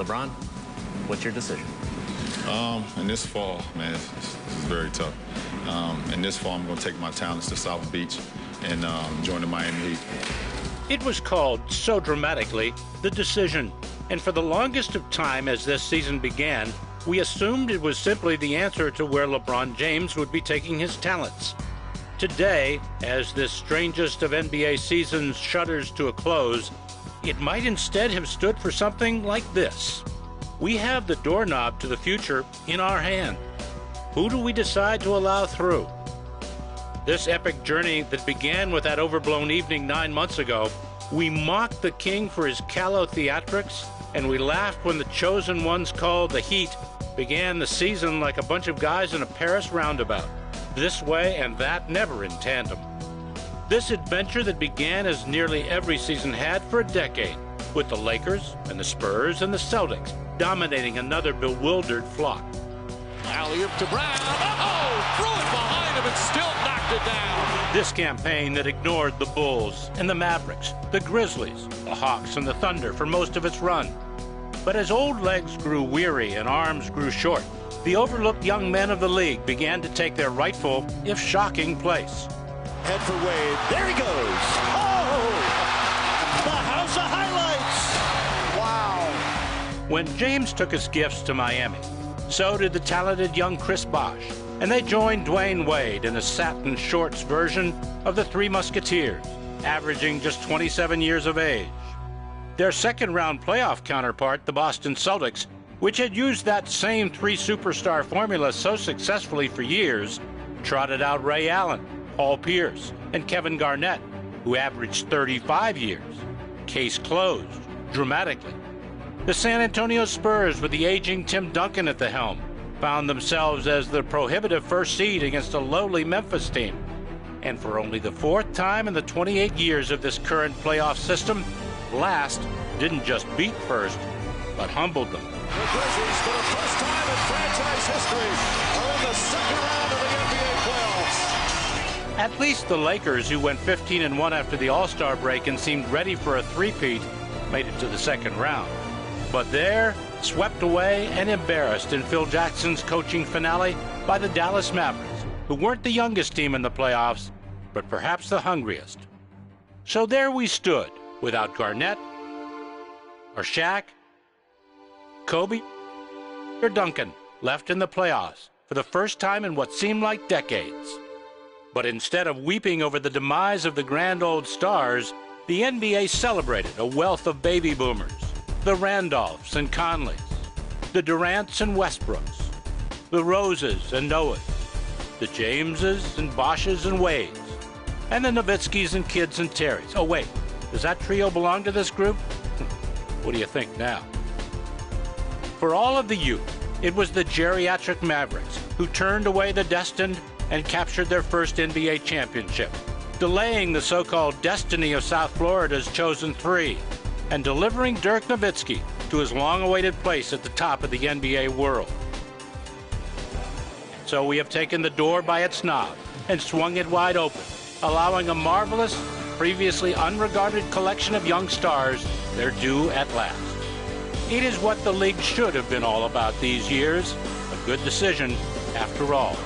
LeBron, what's your decision? In this fall, man, this is very tough. In this fall, I'm going to take my talents to South Beach and join the Miami Heat. It was called, so dramatically, The Decision. And for the longest of time as this season began, we assumed it was simply the answer to where LeBron James would be taking his talents. Today, as this strangest of NBA seasons shudders to a close, it might instead have stood for something like this. We have the doorknob to the future in our hand. Who do we decide to allow through? This epic journey that began with that overblown evening 9 months ago, we mocked the king for his callow theatrics, and we laughed when the chosen ones called the Heat began the season like a bunch of guys in a Paris roundabout, this way and that, never in tandem. This adventure that began as nearly every season had for a decade, with the Lakers and the Spurs and the Celtics dominating another bewildered flock. Alley-oop to Brown. Oh, threw it behind him and still knocked it down. This campaign that ignored the Bulls and the Mavericks, the Grizzlies, the Hawks and the Thunder for most of its run. But as old legs grew weary and arms grew short, the overlooked young men of the league began to take their rightful, if shocking, place. Head for Wade. There he goes. Oh! The house of highlights. Wow. When James took his gifts to Miami, so did the talented young Chris Bosh, and they joined Dwayne Wade in a satin shorts version of the Three Musketeers, averaging just 27 years of age. Their second-round playoff counterpart, the Boston Celtics, which had used that same three-superstar formula so successfully for years, trotted out Ray Allen, Paul Pierce, and Kevin Garnett, who averaged 35 years. Case closed, dramatically. The San Antonio Spurs, with the aging Tim Duncan at the helm, found themselves as the prohibitive first seed against a lowly Memphis team. And for only the fourth time in the 28 years of this current playoff system, last didn't just beat first, but humbled them. The Grizzlies, for the first time in franchise history, are in the second round of the NBA playoffs. At least the Lakers, who went 15-1 after the All-Star break and seemed ready for a three-peat, made it to the second round. But they're swept away and embarrassed in Phil Jackson's coaching finale by the Dallas Mavericks, who weren't the youngest team in the playoffs, but perhaps the hungriest. So there we stood, without Garnett, or Shaq, Kobe, or Duncan, left in the playoffs for the first time in what seemed like decades. But instead of weeping over the demise of the grand old stars, the NBA celebrated a wealth of baby boomers. The Randolphs and Conleys, the Durants and Westbrooks, the Roses and Noahs, the Jameses and Bosches and Wades, and the Nowitzkis and Kids and Terrys. Oh wait, does that trio belong to this group? What do you think now? For all of the youth, it was the geriatric Mavericks who turned away the destined and captured their first NBA championship, delaying the so-called destiny of South Florida's chosen three, and delivering Dirk Nowitzki to his long-awaited place at the top of the NBA world. So we have taken the door by its knob and swung it wide open, allowing a marvelous, previously unregarded collection of young stars their due at last. It is what the league should have been all about these years, a good decision after all.